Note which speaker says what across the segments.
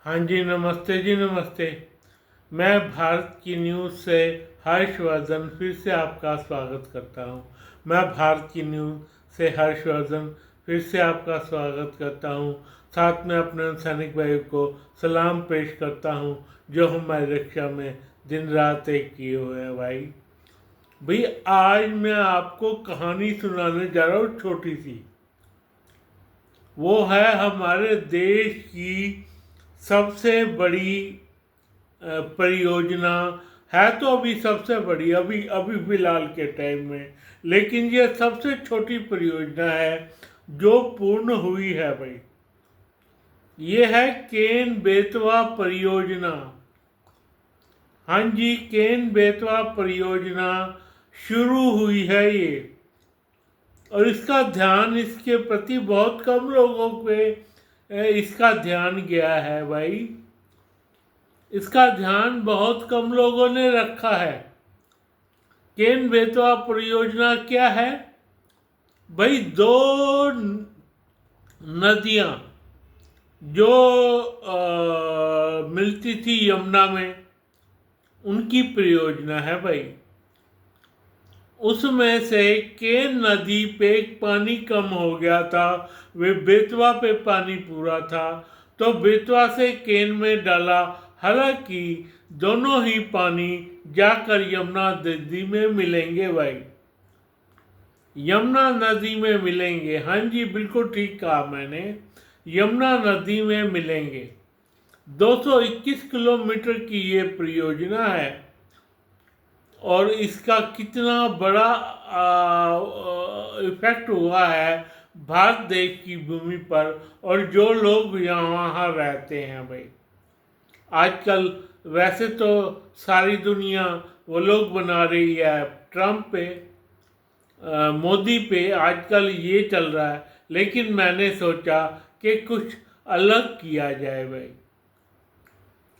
Speaker 1: हाँ जी, नमस्ते जी, नमस्ते। मैं भारत की न्यूज़ से हर्षवर्धन फिर से आपका स्वागत करता हूँ। मैं भारत की न्यूज़ से हर्षवर्धन फिर से आपका स्वागत करता हूँ। साथ में अपने सैनिक भाइयों को सलाम पेश करता हूँ जो हमारी रक्षा में दिन रात एक किए हुए हैं भाई। भाई आज मैं आपको कहानी सुनाने जा रहा हूँ छोटी सी। वो है हमारे देश की सबसे बड़ी परियोजना। है तो अभी सबसे बड़ी, अभी अभी फिलहाल के टाइम में, लेकिन ये सबसे छोटी परियोजना है जो पूर्ण हुई है भाई। ये है केन बेतवा परियोजना। हाँ जी, केन बेतवा परियोजना शुरू हुई है ये, और इसका ध्यान इसके प्रति बहुत कम लोगों पे इसका ध्यान गया है भाई। इसका ध्यान बहुत कम लोगों ने रखा है। केन बेतवा परियोजना क्या है भाई? दो नदियां जो मिलती थी यमुना में, उनकी परियोजना है भाई। उसमें से केन नदी पे पानी कम हो गया था, वे बेतवा पे पानी पूरा था, तो बेतवा से केन में डाला। हालांकि दोनों ही पानी जाकर यमुना नदी में मिलेंगे भाई। यमुना नदी में मिलेंगे, हाँ जी बिल्कुल ठीक कहा मैंने, यमुना नदी में मिलेंगे। 221 किलोमीटर की ये परियोजना है, और इसका कितना बड़ा इफेक्ट हुआ है भारत देश की भूमि पर और जो लोग यहाँ रहते हैं भाई। आजकल वैसे तो सारी दुनिया वो लोग बना रही है, ट्रम्प पे, मोदी पे आजकल ये चल रहा है, लेकिन मैंने सोचा कि कुछ अलग किया जाए भाई।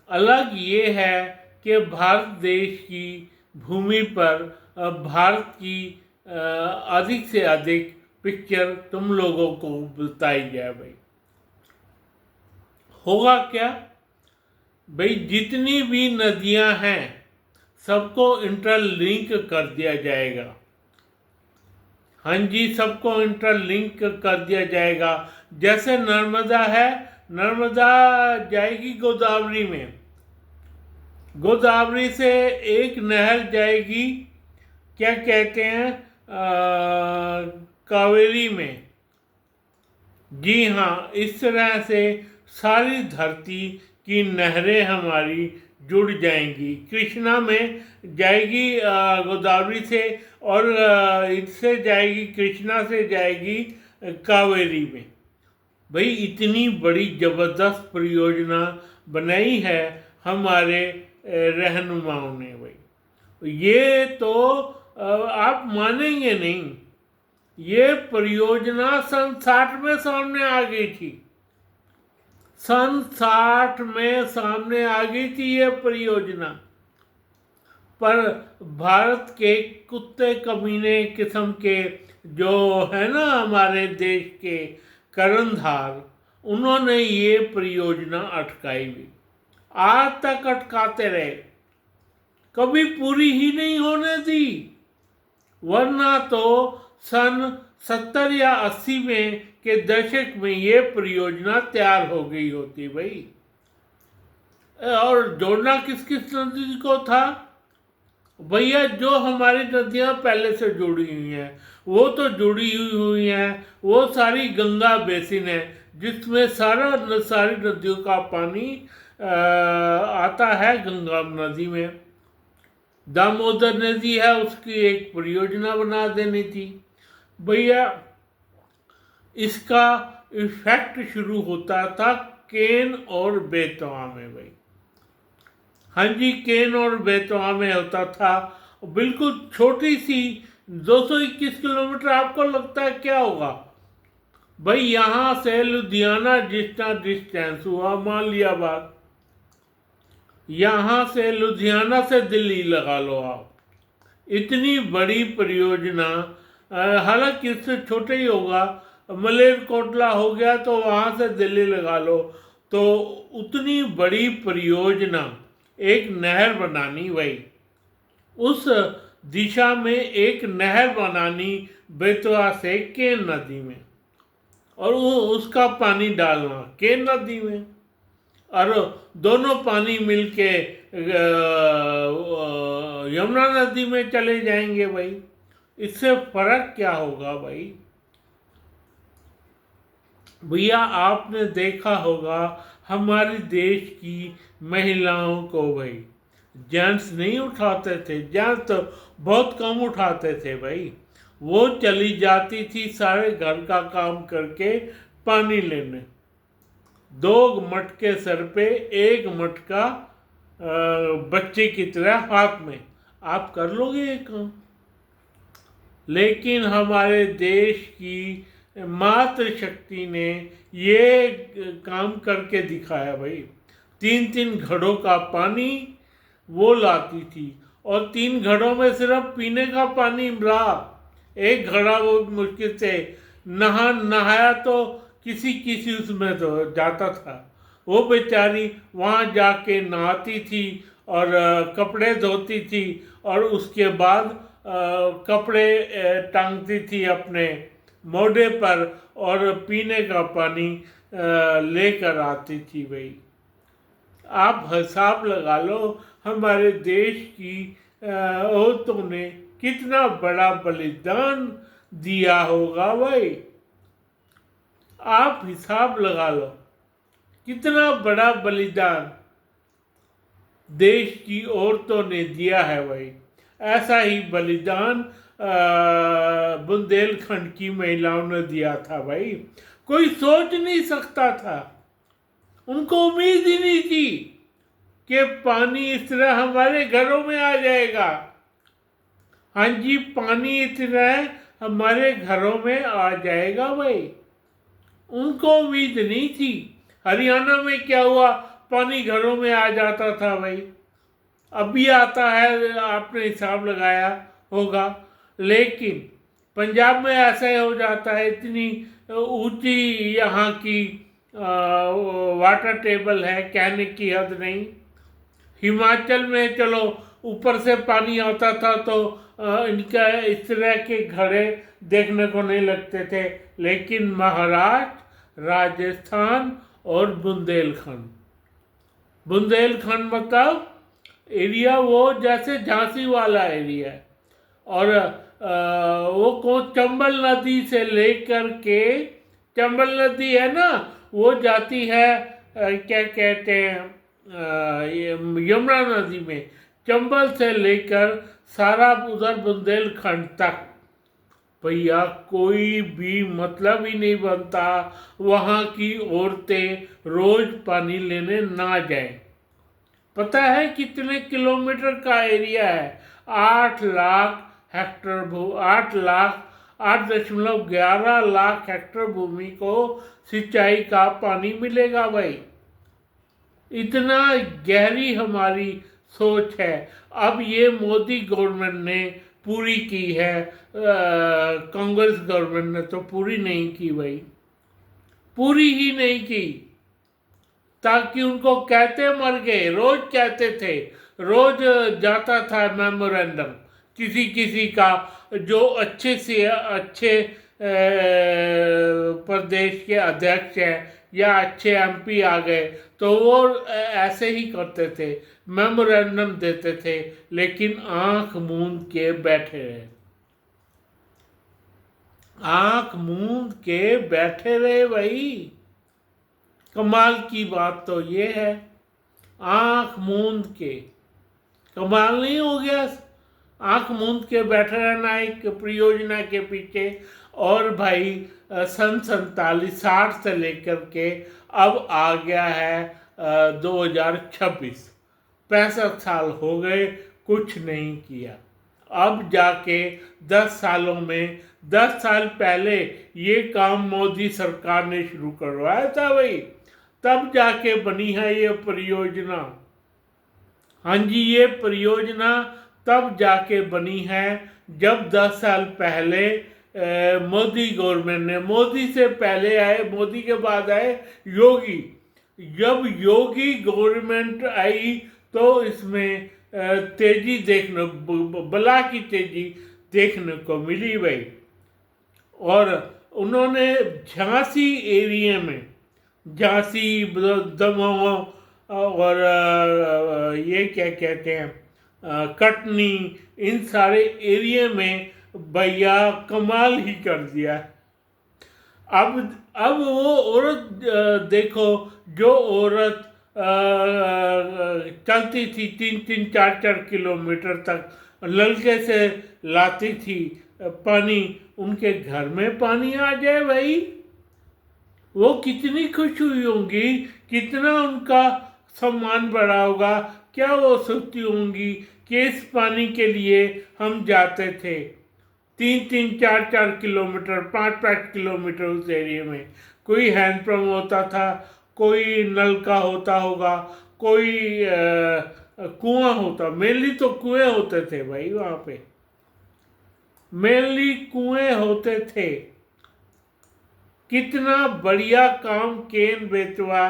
Speaker 1: अलग ये है कि भारत देश की भूमि पर भारत की अधिक से अधिक पिक्चर तुम लोगों को बताई जाए भाई। होगा क्या भाई? जितनी भी नदियां हैं सबको इंटरलिंक कर दिया जाएगा। हाँ जी, सबको इंटरलिंक कर दिया जाएगा। जैसे नर्मदा है, नर्मदा जाएगी गोदावरी में, गोदावरी से एक नहर जाएगी, क्या कहते हैं, कावेरी में। जी हाँ, इस तरह से सारी धरती की नहरें हमारी जुड़ जाएंगी। कृष्णा में जाएगी गोदावरी से, और इससे जाएगी, कृष्णा से जाएगी कावेरी में। भाई इतनी बड़ी जबरदस्त परियोजना बनाई है हमारे रहनुमाओं ने भाई। ये तो आप मानेंगे नहीं, ये परियोजना सन 60 में सामने आ गई थी। सन 60 में सामने आ गई थी ये परियोजना, पर भारत के कुत्ते कमीने किस्म के जो है ना हमारे देश के कर्णधार, उन्होंने ये परियोजना अटकाई भी। आज तक अटकाते रहे, कभी पूरी ही नहीं होने दी। वरना तो सन 70 या 80 में के दशक में ये परियोजना तैयार हो गई होती भाई। और जोड़ना किस किस नदी को था भैया? जो हमारी नदियां पहले से जुड़ी हुई हैं वो तो जुड़ी हुई हैं। वो सारी गंगा बेसिन है जिसमें सारी नदियों का पानी आता है गंगा नदी में। दामोदर नदी है, उसकी एक परियोजना बना देनी थी भैया। इसका इफेक्ट शुरू होता था केन और बेतवा में भाई। हाँ जी, केन और बेतवा में होता था। बिल्कुल छोटी सी 221 किलोमीटर, आपको लगता है क्या होगा भाई? यहाँ से लुधियाना जितना डिस्टेंस हुआ, मान लिया बात, यहाँ से लुधियाना से दिल्ली लगा लो आप। इतनी बड़ी परियोजना, हालांकि इससे छोटे ही होगा, मलेरकोटला हो गया तो वहाँ से दिल्ली लगा लो, तो उतनी बड़ी परियोजना एक नहर बनानी भाई, उस दिशा में एक नहर बनानी बेतवा से केन नदी में, और वो उसका पानी डालना केन नदी में, और दोनों पानी मिलके यमुना नदी में चले जाएंगे भाई। इससे फर्क क्या होगा भाई? भैया आपने देखा होगा हमारे देश की महिलाओं को भाई, जेंट्स नहीं उठाते थे, जेंट्स तो बहुत कम उठाते थे भाई। वो चली जाती थी सारे घर का काम करके पानी लेने, 2 मटके सर पे, 1 मटका बच्चे की तरह हाथ में, आप कर लोगे ये काम? लेकिन हमारे देश की मातृशक्ति ने ये काम करके दिखाया भाई। 3-3 घड़ों का पानी वो लाती थी, और 3 घड़ों में सिर्फ पीने का पानी रहा, 1 घड़ा वो मुश्किल से नहाया तो किसी उसमें तो जाता था। वो बेचारी वहाँ जाके नहाती थी और कपड़े धोती थी, और उसके बाद कपड़े टांगती थी अपने मोढ़े पर, और पीने का पानी लेकर आती थी भाई। आप हिसाब लगा लो हमारे देश की औरतों ने कितना बड़ा बलिदान दिया होगा भाई। आप हिसाब लगा लो कितना बड़ा बलिदान देश की औरतों ने दिया है भाई। ऐसा ही बलिदान बुंदेलखंड की महिलाओं ने दिया था भाई। कोई सोच नहीं सकता था, उनको उम्मीद ही नहीं थी कि पानी इस तरह हमारे घरों में आ जाएगा। हाँ जी, पानी इस तरह हमारे घरों में आ जाएगा भाई, उनको उम्मीद नहीं थी। हरियाणा में क्या हुआ, पानी घरों में आ जाता था भाई, अभी आता है, आपने हिसाब लगाया होगा। लेकिन पंजाब में ऐसा ही हो जाता है, इतनी ऊंची यहाँ की वाटर टेबल है, कहने की हद नहीं। हिमाचल में चलो ऊपर से पानी आता था तो इनका इस तरह के घड़े देखने को नहीं लगते थे। लेकिन महाराष्ट्र, राजस्थान और बुंदेलखंड मतलब एरिया वो जैसे झांसी वाला एरिया है, और वो को चंबल नदी से लेकर के, चंबल नदी है ना, वो जाती है क्या कहते हैं यमुना नदी में, चंबल से लेकर सारा उधर बुंदेलखंड तक। भैया कोई भी मतलब ही नहीं बनता वहाँ की औरतें रोज पानी लेने ना जाएं। पता है कितने किलोमीटर का एरिया है? 8 लाख हेक्टर 8.11 लाख हेक्टर भूमि को सिंचाई का पानी मिलेगा भाई। इतना गहरी हमारी सोच है। अब ये मोदी गवर्नमेंट ने पूरी की है, कांग्रेस गवर्नमेंट ने तो पूरी नहीं की भाई, पूरी ही नहीं की। ताकि उनको कहते मर गए, रोज कहते थे, रोज जाता था मेमोरेंडम किसी किसी का, जो अच्छे से अच्छे प्रदेश के अध्यक्ष हैं या अच्छे एमपी आ गए तो वो ऐसे ही करते थे, मेमोरेंडम देते थे, लेकिन आंख मूंद के बैठे रहे, आंख मूंद के बैठे रहे भाई। कमाल की बात तो ये है, आंख मूंद के, कमाल नहीं हो गया? आंख मूंद के बैठे रहना एक परियोजना के पीछे। और भाई सन 47-60 से लेकर के अब आ गया है 2026, 65 साल हो गए, कुछ नहीं किया। अब जाके 10 सालों में, 10 साल पहले ये काम मोदी सरकार ने शुरू करवाया था भाई, तब जाके बनी है ये परियोजना। हाँ जी, ये परियोजना तब जाके बनी है जब 10 साल पहले मोदी गवर्नमेंट ने, मोदी से पहले आए, मोदी के बाद आए योगी, जब योगी गवर्नमेंट आई तो इसमें तेजी देखने बला की तेजी देखने को मिली भाई। और उन्होंने झांसी एरिया में, झांसी, दमोह और ये क्या कहते हैं, कटनी, इन सारे एरिया में भैया कमाल ही कर दिया। अब वो औरत देखो, जो औरत चलती थी 3-4 किलोमीटर तक, नलके से लाती थी पानी, उनके घर में पानी आ जाए भाई, वो कितनी खुश हुई होंगी, कितना उनका सम्मान बढ़ा होगा। क्या वो सोचती होंगी कि इस पानी के लिए हम जाते थे 3-4 किलोमीटर, 5-5 किलोमीटर, उस एरिया में कोई हैंडपंप होता था, कोई नलका होता होगा, कोई कुआं होता, मेनली तो कुएं होते थे भाई वहाँ पे, मेनली कुएं होते थे। कितना बढ़िया काम केन बेतवा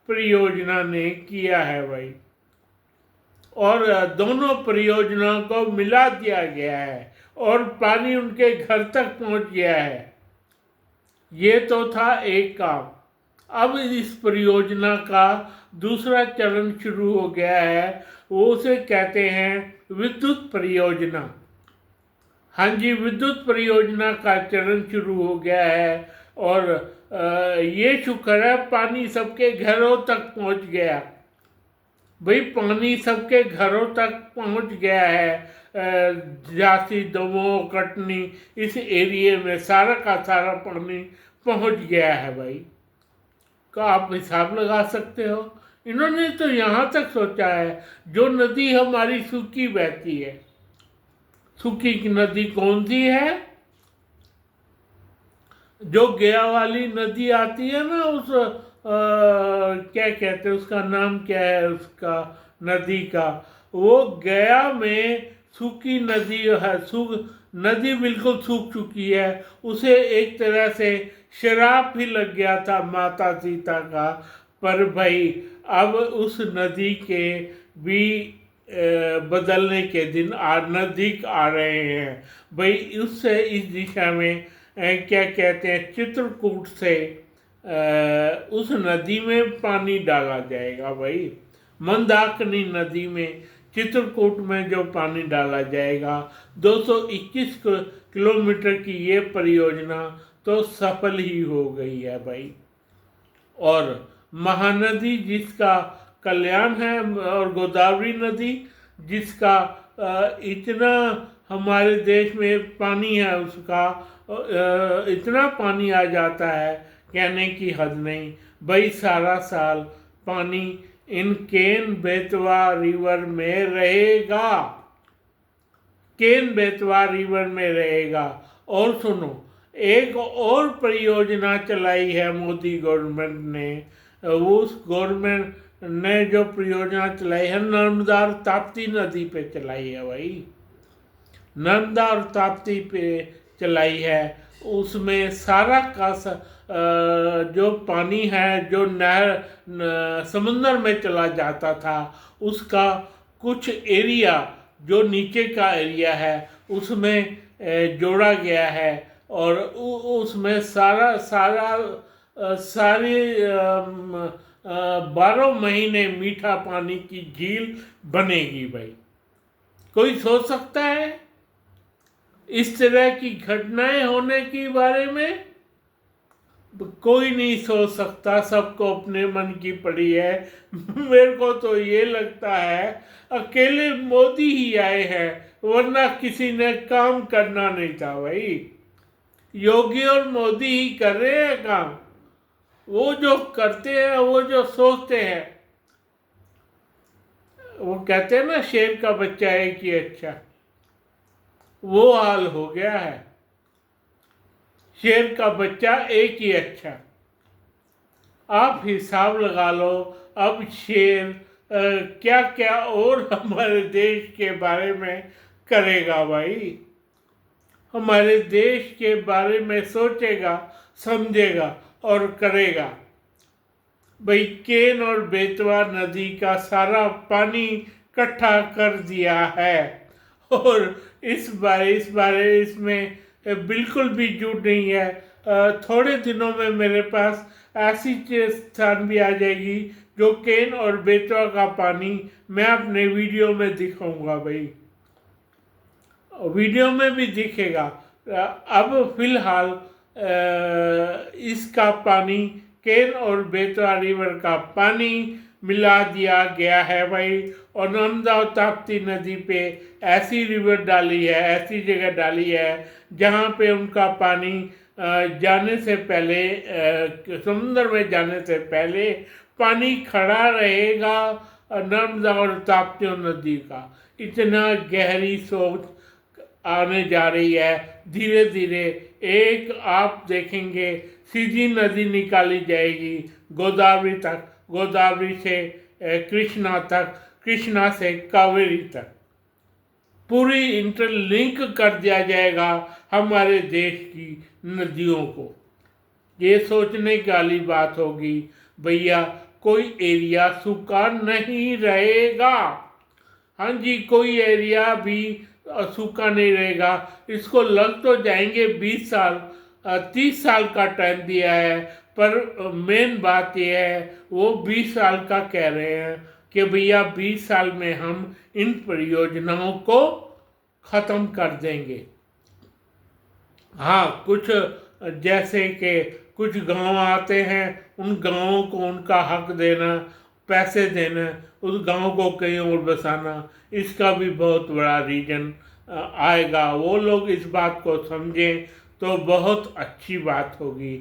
Speaker 1: परियोजना ने किया है भाई, और दोनों परियोजनाओं को मिला दिया गया है और पानी उनके घर तक पहुंच गया है। ये तो था एक काम। अब इस परियोजना का दूसरा चरण शुरू हो गया है, वो उसे कहते हैं विद्युत परियोजना। हाँ जी, विद्युत परियोजना का चरण शुरू हो गया है और ये शुक्र है पानी सबके घरों तक पहुंच गया भाई, पानी सबके घरों तक पहुंच गया है। झांसी, दमोह, कटनी, इस एरिया में सारा का सारा पानी पहुंच गया है भाई। का आप हिसाब लगा सकते हो। इन्होंने तो यहाँ तक सोचा है, जो नदी हमारी सूखी बहती है, सूखी की नदी कौन सी है, जो गया वाली नदी आती है ना, उस क्या कहते हैं, उसका नाम क्या है उसका नदी का, वो गया में सूखी नदी है, नदी बिल्कुल सूख चुकी है। उसे एक तरह से शराप ही लग गया था माता सीता का, पर भाई अब उस नदी के भी बदलने के दिन नज़दीक आ रहे हैं भाई। उससे इस दिशा में क्या कहते हैं, चित्रकूट से उस नदी में पानी डाला जाएगा भाई, मंदाकिनी नदी में चित्रकूट में जो पानी डाला जाएगा। 221 किलोमीटर की ये परियोजना तो सफल ही हो गई है भाई। और महानदी जिसका कल्याण है, और गोदावरी नदी जिसका इतना हमारे देश में पानी है, उसका इतना पानी आ जाता है कहने की हद नहीं भाई। सारा साल पानी इन केन बेतवा रिवर में रहेगा, केन बेतवा रिवर में रहेगा। और सुनो, एक और परियोजना चलाई है मोदी गवर्नमेंट ने, उस गवर्नमेंट ने जो परियोजना चलाई है, नर्मदा और ताप्ती नदी पे चलाई है भाई, नर्मदा और ताप्ती पे चलाई है। उसमें सारा का जो पानी है, जो नहर समुंदर में चला जाता था, उसका कुछ एरिया जो नीचे का एरिया है उसमें जोड़ा गया है, और उसमें सारी 12 महीने मीठा पानी की झील बनेगी भाई। कोई सोच सकता है इस तरह की घटनाएं होने के बारे में? कोई नहीं सोच सकता, सबको अपने मन की पड़ी है। मेरे को तो ये लगता है अकेले मोदी ही आए हैं, वरना किसी ने काम करना नहीं था भाई। योगी और मोदी ही कर रहे हैं काम। वो जो करते हैं, वो जो सोचते हैं, वो कहते हैं ना, शेर का बच्चा एक ही अच्छा, वो हाल हो गया है। शेर का बच्चा एक ही अच्छा। आप हिसाब लगा लो, अब शेर क्या क्या और हमारे देश के बारे में करेगा भाई, हमारे देश के बारे में सोचेगा, समझेगा और करेगा। भाई केन और बेतवा नदी का सारा पानी इकट्ठा कर दिया है। और इस बारे इसमें बिल्कुल भी झूठ नहीं है। थोड़े दिनों में मेरे पास ऐसी स्थान भी आ जाएगी जो केन और बेतवा का पानी मैं अपने वीडियो में दिखाऊंगा भाई, वीडियो में भी दिखेगा। अब फिलहाल इसका पानी केन और बेतवा रिवर का पानी मिला दिया गया है भाई। और नर्मदा और ताप्ती नदी पे ऐसी रिवर डाली है, ऐसी जगह डाली है जहाँ पे उनका पानी जाने से पहले, समुद्र में जाने से पहले पानी खड़ा रहेगा। नर्मदा और ताप्ती नदी का इतना गहरी सोच आने जा रही है। धीरे धीरे एक आप देखेंगे सीधी नदी निकाली जाएगी गोदावरी तक, गोदावरी से कृष्णा तक, कृष्णा से कावेरी तक, पूरी इंटरलिंक कर दिया जाएगा हमारे देश की नदियों को। ये सोचने वाली बात होगी भैया, कोई एरिया सूखा नहीं रहेगा। हाँ जी, कोई एरिया भी सूखा नहीं रहेगा। इसको लग तो जाएंगे 20 साल, 30 साल का टाइम दिया है, पर मेन बात यह है वो 20 साल का कह रहे हैं कि भैया 20 साल में हम इन परियोजनाओं को ख़त्म कर देंगे। हाँ, कुछ जैसे कि कुछ गांव आते हैं, उन गांवों को उनका हक देना, पैसे देना, उस गांव को कहीं और बसाना, इसका भी बहुत बड़ा रीजन आएगा। वो लोग इस बात को समझें तो बहुत अच्छी बात होगी।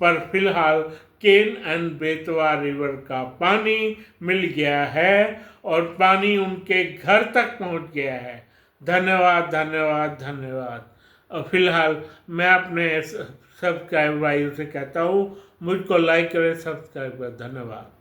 Speaker 1: पर फिलहाल केन एंड बेतवा रिवर का पानी मिल गया है और पानी उनके घर तक पहुंच गया है। धन्यवाद, धन्यवाद, धन्यवाद। और फिलहाल मैं अपने सब्सक्राइबर भाइयों से कहता हूँ मुझको लाइक करें, सब्सक्राइब करें। धन्यवाद।